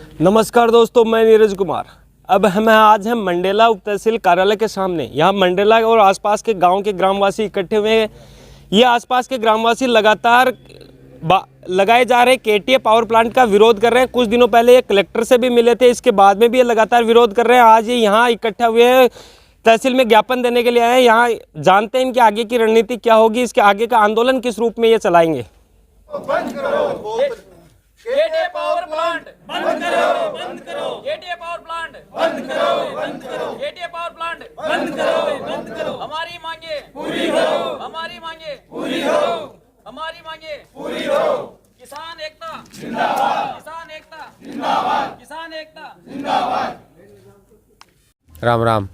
नमस्कार दोस्तों, मैं नीरज कुमार। अब हम आज हैं मंडेला उप तहसील कार्यालय के सामने। यहाँ मंडेला और आसपास के गांव के ग्रामवासी इकट्ठे हुए हैं। ये आसपास के ग्रामवासी लगातार लगाए जा रहे केटीए पावर प्लांट का विरोध कर रहे हैं। कुछ दिनों पहले ये कलेक्टर से भी मिले थे, इसके बाद में भी ये लगातार विरोध कर रहे हैं। आज ये यहाँ इकट्ठा हुए हैं, तहसील में ज्ञापन देने के लिए आए हैं। यहाँ जानते हैं इनके आगे की रणनीति क्या होगी, इसके आगे का आंदोलन किस रूप में ये चलाएंगे। बंद करो केटीए पावर प्लांट, बंद करो, बंद करो केटीए पावर प्लांट, बंद करो, बंद करो केटीए पावर प्लांट, बंद करो, बंद करो। हमारी मांगे पूरी करो, हमारी मांगे पूरी करो, हमारी मांगे पूरी करो। किसान एकता जिंदाबाद, किसान एकता जिंदाबाद, किसान एकता जिंदाबाद। राम राम।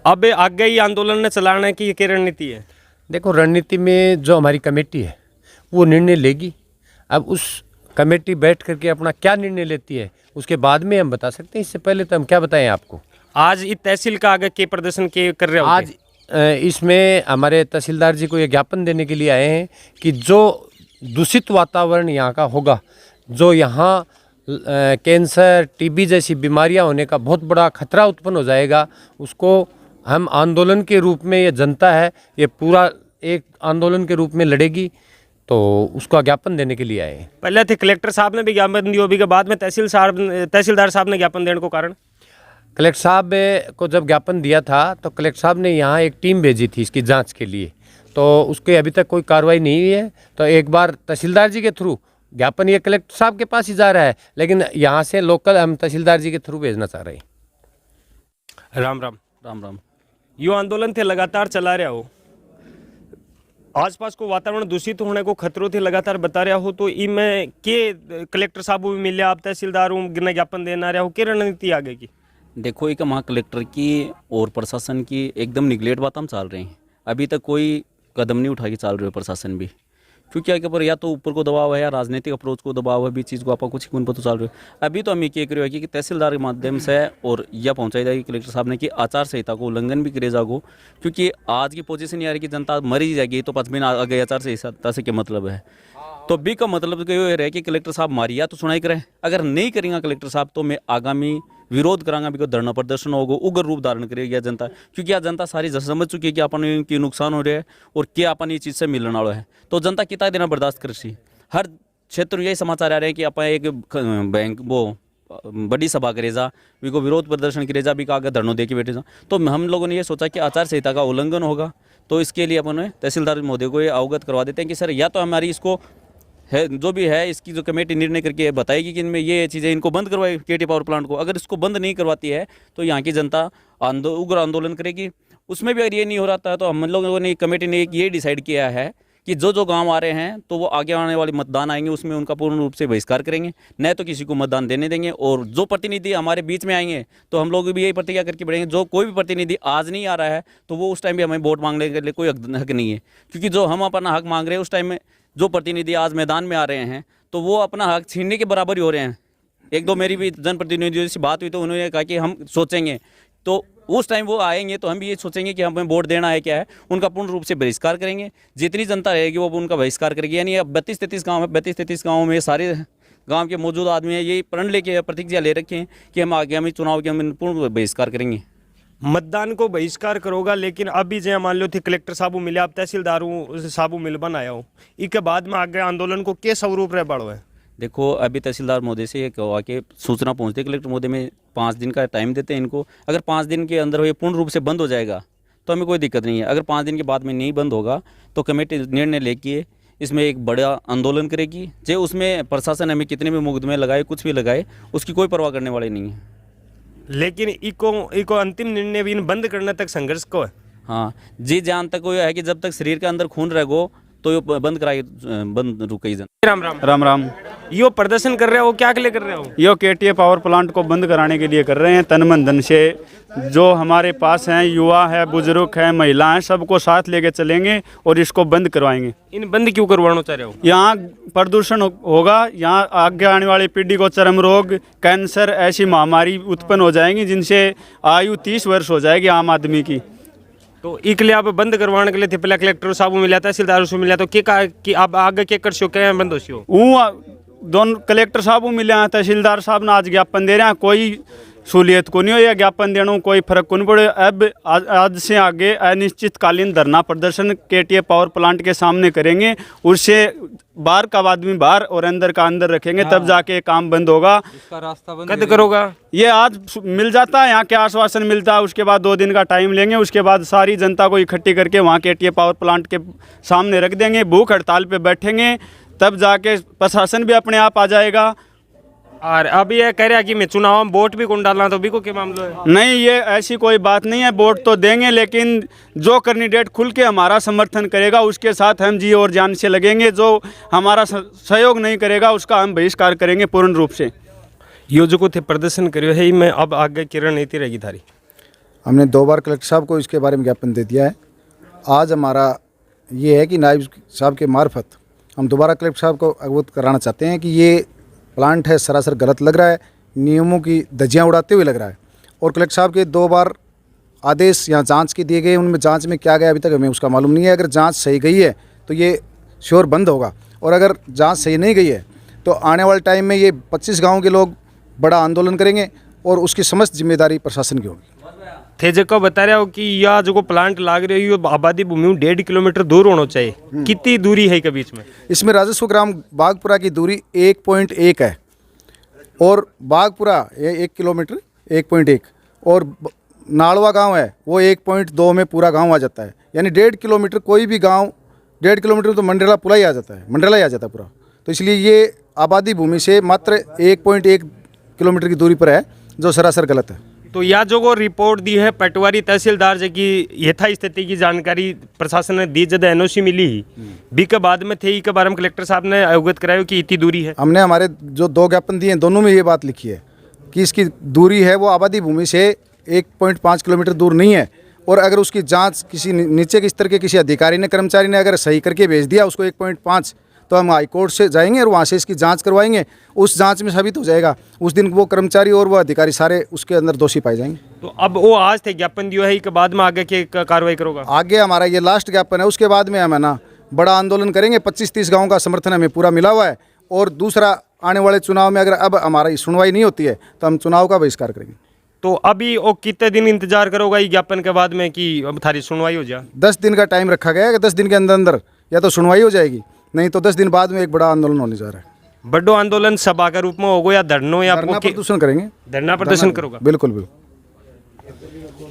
अब आगे ही आंदोलन चलाने की क्या रणनीति है? देखो, रणनीति में जो हमारी कमेटी है वो निर्णय लेगी। अब उस कमेटी बैठ करके अपना क्या निर्णय लेती है उसके बाद में हम बता सकते हैं। इससे पहले तो हम क्या बताएं आपको। आज इस तहसील का आगे के प्रदर्शन के कर रहे हो? आज इसमें हमारे तहसीलदार जी को ये ज्ञापन देने के लिए आए हैं कि जो दूषित वातावरण यहाँ का होगा, जो यहाँ कैंसर, टीबी जैसी बीमारियाँ होने का बहुत बड़ा खतरा उत्पन्न हो जाएगा, उसको हम आंदोलन के रूप में, ये जनता है ये पूरा एक आंदोलन के रूप में लड़ेगी, तो उसका ज्ञापन देने के लिए आए हैं। पहले थे कलेक्टर साहब ने भी ज्ञापन दिया, अभी के बाद में तहसीलदार साहब ने ज्ञापन देने को कारण? कलेक्टर साहब को जब ज्ञापन दिया था तो कलेक्टर साहब ने यहाँ एक टीम भेजी थी इसकी जांच के लिए, तो उसके अभी तक कोई कार्रवाई नहीं हुई है। तो एक बार तहसीलदार जी के थ्रू ज्ञापन ये कलेक्टर साहब के पास ही जा रहा है, लेकिन यहाँ से लोकल हम तहसीलदार जी के थ्रू भेजना चाह रहे हैं। राम राम। राम राम। यो आंदोलन थे लगातार चला रहा हो, आसपास को वातावरण दूषित होने को खतरों थे लगातार बता रहा हो, तो इनमें के कलेक्टर साहब भी मिले, आप तहसीलदारों गिरने ज्ञापन देना रहा हो, क्या रणनीति आगे की? देखो, एक वहाँ कलेक्टर की और प्रशासन की एकदम निगलेक्ट बात हम चल रहे हैं। अभी तक कोई कदम नहीं उठा के चल रहे हो प्रशासन भी, क्योंकि आगे पर या तो ऊपर को दबाव है या राजनीतिक अप्रोच को दबाव है, भी चीज़ को आप कुछ कौन पर तो चल रहे हो। अभी तो हम ये कह रहे हो कि तहसीलदार के माध्यम से और यह पहुंचाई जाएगी कलेक्टर साहब ने कि आचार संहिता को उल्लंघन भी करे जागो, क्योंकि आज की पोजीशन ये आ रही कि जनता मरी जाएगी, तो 5 महीना आगे आचार संहिता से क्या मतलब है। तो बी का मतलब ये रहे कि कलेक्टर साहब मारिया तो सुनाई करें, अगर नहीं करेंगे कलेक्टर साहब तो मैं आगामी विरोध करांगा, भी को धरना प्रदर्शन होगा, उग्र रूप धारण करेगी जनता, क्योंकि आज जनता सारी समझ चुकी है कि अपन की नुकसान हो रहा है और क्या अपन ये चीज़ से मिलने वाला है। तो जनता कितना देना बर्दाश्त कर सी। हर क्षेत्र में यही समाचार आ रहे हैं कि अपन एक बैंक वो बड़ी सभा करे जा, भी को विरोध प्रदर्शन करे जा, भी का आगे धरनों दे के बैठे जा। तो हम लोगों ने ये सोचा कि आचार संहिता का उल्लंघन होगा, तो इसके लिए अपन तहसीलदार महोदय को ये अवगत करवा देते हैं कि सर या तो हमारी इसको है जो भी है इसकी जो कमेटी निर्णय करके बताएगी कि इनमें ये चीज़ें इनको बंद करवाए केटीए पावर प्लांट को। अगर इसको बंद नहीं करवाती है तो यहाँ की जनता उग्र आंदोलन करेगी। उसमें भी अगर ये नहीं हो रहा था तो हम लोगों ने कमेटी ने ये डिसाइड किया है कि जो गांव आ रहे हैं तो वो आगे आने वाले मतदान आएंगे उसमें उनका पूर्ण रूप से बहिष्कार करेंगे, न तो किसी को मतदान देने देंगे। और जो प्रतिनिधि हमारे बीच में आएंगे तो हम लोग भी यही प्रतिज्ञा करके बढ़ेंगे, जो कोई भी प्रतिनिधि आज नहीं आ रहा है तो वो उस टाइम भी हमें वोट मांगने के लिए कोई हक नहीं है, क्योंकि जो हम अपना हक मांग रहे हैं उस टाइम में जो प्रतिनिधि आज मैदान में आ रहे हैं तो वो अपना हक छीनने के बराबर ही हो रहे हैं। एक दो मेरी भी जनप्रतिनिधियों से बात हुई तो उन्होंने कहा कि हम सोचेंगे, तो उस टाइम वो आएंगे तो हम भी ये सोचेंगे कि हमें वोट देना है क्या है, उनका पूर्ण रूप से बहिष्कार करेंगे। जितनी जनता रहेगी वो उनका बहिष्कार करेगी। यानी अब 32-33 गाँव है, 32-33 गाँव में सारे गाँव के मौजूद आदमी हैं, यही प्रण लेके प्रतिज्ञा ले रखे हैं कि हम आगामी चुनाव के हम पूर्ण बहिष्कार करेंगे। मतदान को बहिष्कार करोगा, लेकिन अभी जो मान लो थी कलेक्टर साहब मिले, आप तहसीलदारों साहब मिल बनाया हो, इसके बाद में आगे आंदोलन को क्या स्वरूप रह बढ़ो है? देखो, अभी तहसीलदार महोदय से एक आके सूचना पहुंचती है कलेक्टर महोदय में 5 दिन का टाइम देते हैं इनको। अगर 5 दिन के अंदर ये पूर्ण रूप से बंद हो जाएगा तो हमें कोई दिक्कत नहीं है। अगर 5 दिन के बाद में नहीं बंद होगा तो कमेटी निर्णय लेके इसमें एक बड़ा आंदोलन करेगी। जो उसमें प्रशासन हमें कितने भी मुकदमे लगाए, कुछ भी लगाए, उसकी कोई परवाह करने वाले नहीं है। लेकिन इको अंतिम निर्णय भी बंद करने तक संघर्ष को है। हाँ जी, जान तक कोई है कि जब तक शरीर के अंदर खून रहेगो तो ये बंद कराई, बंद रुकई। राम राम। राम राम। यो प्रदर्शन कर रहे हो, क्या के लिए कर रहे हो? यो केटीए पावर प्लांट को बंद कराने के लिए कर रहे हैं, तन मन धन से। जो हमारे पास हैं, युवा है, बुजुर्ग है, महिला हैं, सबको साथ लेके चलेंगे और इसको बंद करवाएंगे। इन बंद क्यों करवाना चाह रहे हो? यहाँ प्रदूषण होगा, यहाँ आगे आने वाली पीढ़ी को चर्म रोग, कैंसर ऐसी महामारी उत्पन्न हो जाएंगी जिनसे आयु 30 वर्ष हो जाएगी आम आदमी की। तो एक लिए आप बंद करवाने के लिए थे, पहले कलेक्टर साहब को मिला, तहसीलदार से मिला, तो क्या कि आप आगे क्या कर सो, क्या बंद हो? दोनों कलेक्टर साहब को मिले हैं, तहसीलदार साहब ने आज ज्ञापन दे रहे हैं, कोई सहूलियत को नहीं हो, या ज्ञापन देने में कोई फर्क को नहीं पड़े। अब आज से आगे अनिश्चितकालीन धरना प्रदर्शन केटीए पावर प्लांट के सामने करेंगे, उससे बाहर का आदमी बाहर और अंदर का अंदर रखेंगे, तब जाके काम बंद होगा। कद करोगा? ये आज मिल जाता है, यहाँ के आश्वासन मिलता है, उसके बाद 2 दिन का टाइम लेंगे, उसके बाद सारी जनता को इकट्ठी करके वहाँ केटीए पावर प्लांट के सामने रख देंगे, भूख हड़ताल पे बैठेंगे, तब जाके प्रशासन भी अपने आप आ जाएगा। और अब ये कह रहा कि मैं चुनाव में वोट भी कौन डालना, तो भी को क्या मामला है? नहीं, ये ऐसी कोई बात नहीं है, वोट तो देंगे, लेकिन जो कैंडिडेट खुल के हमारा समर्थन करेगा उसके साथ हम जी और जान से लगेंगे, जो हमारा सहयोग नहीं करेगा उसका हम बहिष्कार करेंगे पूर्ण रूप से। योजकों थे प्रदर्शन करियो है, मैं अब आगे की रणनीति रहेगी थारी? हमने 2 बार कलेक्टर साहब को इसके बारे में ज्ञापन दे दिया है। आज हमारा ये है कि नायब साहब के मार्फत हम दोबारा कलेक्टर साहब को अवगत कराना चाहते हैं कि ये प्लांट है सरासर गलत लग रहा है, नियमों की धज्जियां उड़ाते हुए लग रहा है। और कलेक्टर साहब के 2 बार आदेश यहाँ जांच के दिए गए, उनमें जांच में क्या गया अभी तक हमें उसका मालूम नहीं है। अगर जांच सही गई है तो ये श्योर बंद होगा, और अगर जांच सही नहीं गई है तो आने वाले टाइम में ये 25 गाँव के लोग बड़ा आंदोलन करेंगे, और उसकी समस्त जिम्मेदारी प्रशासन की होगी। थे जो बता रहे हो कि यह जो प्लांट लाग रही है आबादी भूमि 1.5 किलोमीटर दूर होना चाहिए, कितनी दूरी है के बीच में? इसमें राजस्व ग्राम बागपुरा की दूरी 1.1 है, और बागपुरा ये 1 किलोमीटर 1.1, और नाड़वा गांव है वो 1.2 में पूरा गांव आ जाता है। यानी 1.5 किलोमीटर कोई भी गांव 1.5 किलोमीटर तो मंडला पूरा ही आ जाता है, मंडला ही आ जाता है पूरा। तो इसलिए ये आबादी भूमि से मात्र 1.1 किलोमीटर की दूरी पर है, जो सरासर गलत है। तो यह जो रिपोर्ट दी है पटवारी तहसीलदार जी की यथा स्थिति की जानकारी प्रशासन ने दी, जब एनओसी मिली ही बी के बाद में थे, के बारे में कलेक्टर साहब ने अवगत कराया कि इतनी दूरी है। हमने हमारे जो 2 ज्ञापन दिए हैं दोनों में ये बात लिखी है कि इसकी दूरी है वो आबादी भूमि से 1.5 किलोमीटर दूर नहीं है, और अगर उसकी जांच किसी नीचे के स्तर के किसी अधिकारी ने कर्मचारी ने अगर सही करके भेज दिया उसको 1.5, तो हम हाई कोर्ट से जाएंगे और वहाँ से इसकी जांच करवाएंगे। उस जांच में साबित हो जाएगा, उस दिन वो कर्मचारी और वो अधिकारी सारे उसके अंदर दोषी पाए जाएंगे। तो अब वो आज थे ज्ञापन दिया है, के बाद में आगे की कार्रवाई करोगा? आगे हमारा ये लास्ट ज्ञापन है, उसके बाद में हम है ना बड़ा आंदोलन करेंगे। 25-30 गाँव का समर्थन हमें पूरा मिला हुआ है, और दूसरा आने वाले चुनाव में अगर अब हमारी सुनवाई नहीं होती है तो हम चुनाव का बहिष्कार करेंगे। तो अभी वो कितने दिन इंतजार करोगा ये ज्ञापन के बाद में कि अब थारी सुनवाई हो जाए? 10 दिन का टाइम रखा गया है कि 10 दिन के अंदर अंदर या तो सुनवाई हो जाएगी, नहीं तो 10 दिन बाद में एक बड़ा आंदोलन होने जा रहा है। बड़ो आंदोलन सभा के रूप में होगा या धरनों, या धरना प्रदर्शन करेंगे? धरना प्रदर्शन करोगा? बिल्कुल बिल्कुल।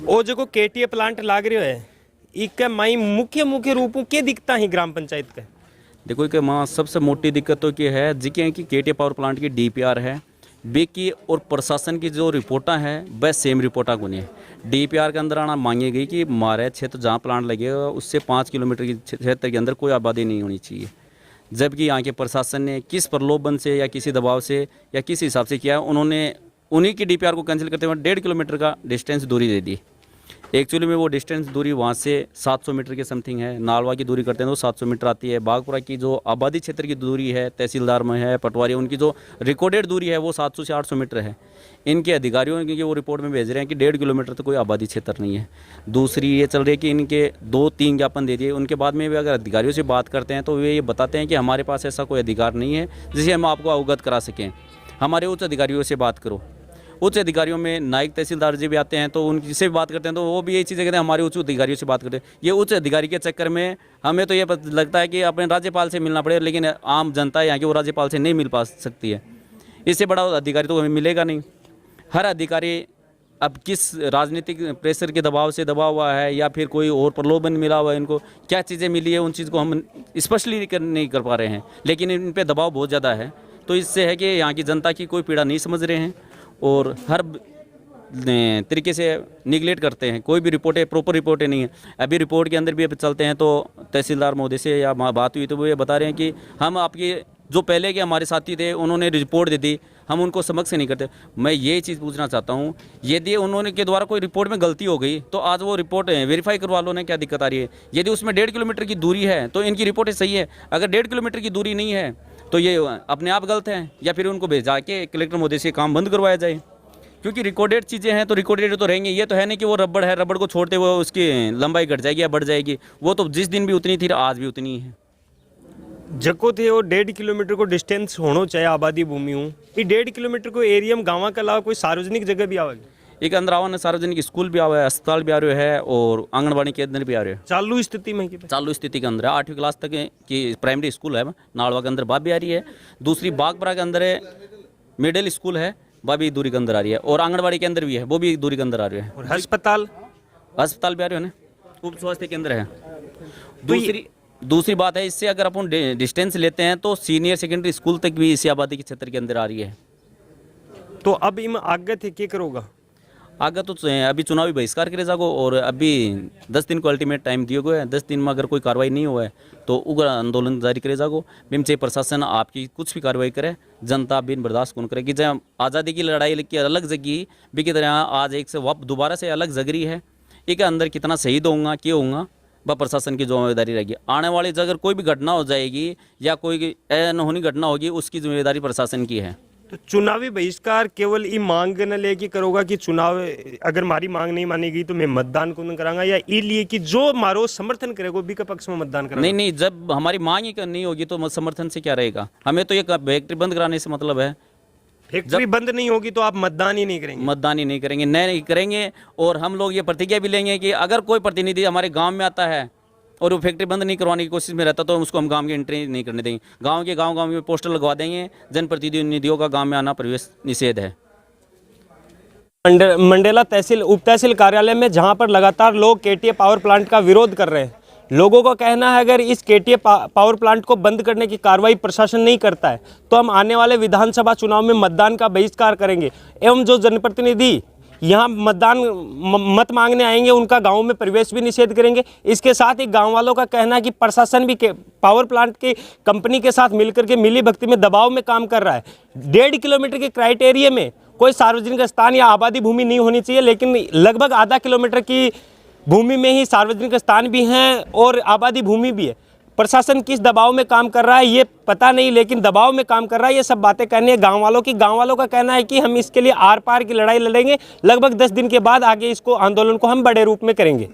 वो जो केटीए प्लांट लाग रही है, इसके माई मुख्य रूपों के दिखता है ग्राम पंचायत के? देखो कि माँ सबसे मोटी दिक्कत तो क्या है जी कि केटीए पावर प्लांट की डीपीआर है बे की, और प्रशासन की जो रिपोर्टा है वह सेम रिपोर्टा को नहीं है। डीपीआर के अंदर आना मांगी गई कि हमारे क्षेत्र जहाँ प्लांट लगेगा उससे 5 किलोमीटर के क्षेत्र के अंदर कोई आबादी नहीं होनी चाहिए, जबकि यहाँ के प्रशासन ने किस प्रलोभन से या किसी दबाव से या किस हिसाब से किया, उन्होंने उन्हीं की डीपीआर को कैंसिल करते हुए 1.5 किलोमीटर का डिस्टेंस दूरी दे दी। एक्चुअली में वो डिस्टेंस दूरी वहाँ से 700 मीटर के समथिंग है, नालवा की दूरी करते हैं तो 700 मीटर आती है। बागपुरा की जो आबादी क्षेत्र की दूरी है, तहसीलदार में है, पटवारी, उनकी जो रिकॉर्डेड दूरी है वो 700 से 800 मीटर है। इनके अधिकारियों की वो रिपोर्ट में भेज रहे हैं कि 1.5 किलोमीटर तो कोई आबादी क्षेत्र नहीं है। दूसरी ये चल रही है कि इनके 2-3 ज्ञापन दे दिए, उनके बाद में भी अगर अधिकारियों से बात करते हैं तो वे ये बताते हैं कि हमारे पास ऐसा कोई अधिकार नहीं है जिसे हम आपको अवगत करा सकें, हमारे उच्च अधिकारियों से बात करो। उच्च अधिकारियों में नायक तहसीलदार जी भी आते हैं, तो उनसे भी बात करते हैं तो वो भी यही चीज़ें कहते हैं हमारे उच्च अधिकारियों से बात करते हैं। ये उच्च अधिकारी के चक्कर में हमें तो ये लगता है कि अपने राज्यपाल से मिलना पड़ेगा, लेकिन आम जनता यहाँ की वो राज्यपाल से नहीं मिल पा सकती है। इससे बड़ा अधिकारी तो हमें मिलेगा नहीं। हर अधिकारी अब किस राजनीतिक प्रेशर के दबाव से दबा हुआ है या फिर कोई और प्रलोभन मिला हुआ है, इनको क्या चीज़ें मिली है उन चीज़ को हम स्पष्टली नहीं कर पा रहे हैं, लेकिन इन पे दबाव बहुत ज़्यादा है। तो इससे है कि यहाँ की जनता की कोई पीड़ा नहीं समझ रहे हैं और हर तरीके से निगलेक्ट करते हैं। कोई भी रिपोर्टें प्रॉपर रिपोर्टें नहीं है। अभी रिपोर्ट के अंदर भी चलते हैं तो तहसीलदार महोदय से या बात हुई तो वो ये बता रहे हैं कि हम आपकी जो पहले के हमारे साथी थे उन्होंने रिपोर्ट दे दी, हम उनको समझ से नहीं करते। मैं ये चीज़ पूछना चाहता हूँ, यदि उन्होंने के द्वारा कोई रिपोर्ट में गलती हो गई तो आज वो रिपोर्ट वेरीफाई करवा लो ना, क्या दिक्कत आ रही है। यदि उसमें 1.5 किलोमीटर की दूरी है तो इनकी रिपोर्टें सही है, अगर 1.5 किलोमीटर की दूरी नहीं है तो ये अपने आप गलत है, या फिर उनको भेजा के कलेक्टर महोदय से काम बंद करवाया जाए। क्योंकि रिकॉर्डेड चीज़ें हैं तो रिकॉर्डेड तो रहेंगे। ये तो है नहीं कि वो रबड़ है, रबड़ को छोड़ते हुए उसकी लंबाई घट जाएगी या बढ़ जाएगी। वो तो जिस दिन भी उतनी थी आज भी उतनी है। जको थे वो 1.5 किलोमीटर को डिस्टेंस होना चाहिए आबादी भूमि हूँ ये 1.5 किलोमीटर को एरिया में गाँव के अलावा कोई सार्वजनिक जगह भी आवेगी एक अंदर आवा ने सार्वजनिक स्कूल भी आवा है, अस्पताल भी आ रहे है और आंगनबाड़ी केंद्र भी आ रहे हैं। चालू स्थिति में की चालू स्थिति के अंदर है, 8वीं क्लास तक की प्राइमरी स्कूल है नाड़वा के अंदर, बा भी आ रही है। दूसरी बागपरा के अंदर है मिडिल स्कूल है, बा भी दूरी के अंदर आ रही है। और आंगनबाड़ी के अंदर भी है, वो भी दूरी के अंदर आ रही है। और अस्पताल भी आ रहे हैं ना, उप स्वास्थ्य केंद्र है। दूसरी बात है, इससे अगर अपन डिस्टेंस लेते हैं तो सीनियर सेकेंडरी स्कूल तक भी इसी आबादी के क्षेत्र के अंदर आ रही है। तो अब इम आगे थे क्या करोगा? आगे तो अभी चुनावी बहिष्कार करे जागो और अभी 10 दिन को अल्टीमेट टाइम दिए गए हैं। 10 दिन में अगर कोई कार्रवाई नहीं हुआ है तो उग्र आंदोलन जारी करे जागो। बिम चाहे प्रशासन आपकी कुछ भी कार्रवाई करे, जनता बिन बर्दाश्त कौन करेगी। जब आज़ादी की लड़ाई की अलग जगी भी की तरह आज एक से दोबारा से अलग जगरी है, एक अंदर कितना शहीद होगा क्या होगा वह प्रशासन की जिम्मेदारी रहेगी। आने वाली अगर कोई भी घटना हो जाएगी या कोई अनहोनी घटना होगी उसकी जिम्मेदारी प्रशासन की है। तो चुनावी बहिष्कार केवल ये मांग न लेके करोगा कि चुनाव अगर हमारी मांग नहीं मानी गई तो मैं मतदान को नहीं करांगा, या ये लिए कि जो मारो समर्थन करेगा भी के पक्ष में मतदान करेगा? नहीं, जब हमारी मांग ही नहीं होगी तो समर्थन से क्या रहेगा। हमें तो ये फैक्ट्री बंद कराने से मतलब है। फैक्ट्री बंद नहीं होगी तो आप मतदान ही नहीं करेंगे? मतदान ही नहीं करेंगे, नहीं करेंगे। और हम लोग ये प्रतिज्ञा भी लेंगे कि अगर कोई प्रतिनिधि हमारे गांव में आता है और वो फैक्ट्री बंद नहीं करवाने की कोशिश में रहता तो उसको हम गांव की एंट्री नहीं करने देंगे। गांव में पोस्टर लगवा देंगे, जनप्रतिनिधियों का गांव में आना प्रवेश निषेध है। मंडेला तहसील उप तहसील कार्यालय में जहां पर लगातार लोग केटीए पावर प्लांट का विरोध कर रहे हैं। लोगों का कहना है अगर इस केटीए पावर प्लांट को बंद करने की कार्रवाई प्रशासन नहीं करता है तो हम आने वाले विधानसभा चुनाव में मतदान का बहिष्कार करेंगे एवं जो जनप्रतिनिधि यहाँ मत मांगने आएंगे उनका गांव में प्रवेश भी निषेध करेंगे। इसके साथ ही गांव वालों का कहना है कि प्रशासन भी पावर प्लांट की कंपनी के साथ मिलकर के मिली भक्ति में दबाव में काम कर रहा है। 1.5 किलोमीटर के क्राइटेरिया में कोई सार्वजनिक स्थान या आबादी भूमि नहीं होनी चाहिए, लेकिन लगभग आधा किलोमीटर की भूमि में ही सार्वजनिक स्थान भी हैं और आबादी भूमि भी है। प्रशासन किस दबाव में काम कर रहा है ये पता नहीं, लेकिन दबाव में काम कर रहा है। ये सब बातें करनी है गांव वालों की। गांव वालों का कहना है कि हम इसके लिए आर पार की लड़ाई लड़ेंगे। लगभग 10 दिन के बाद आगे इसको आंदोलन को हम बड़े रूप में करेंगे।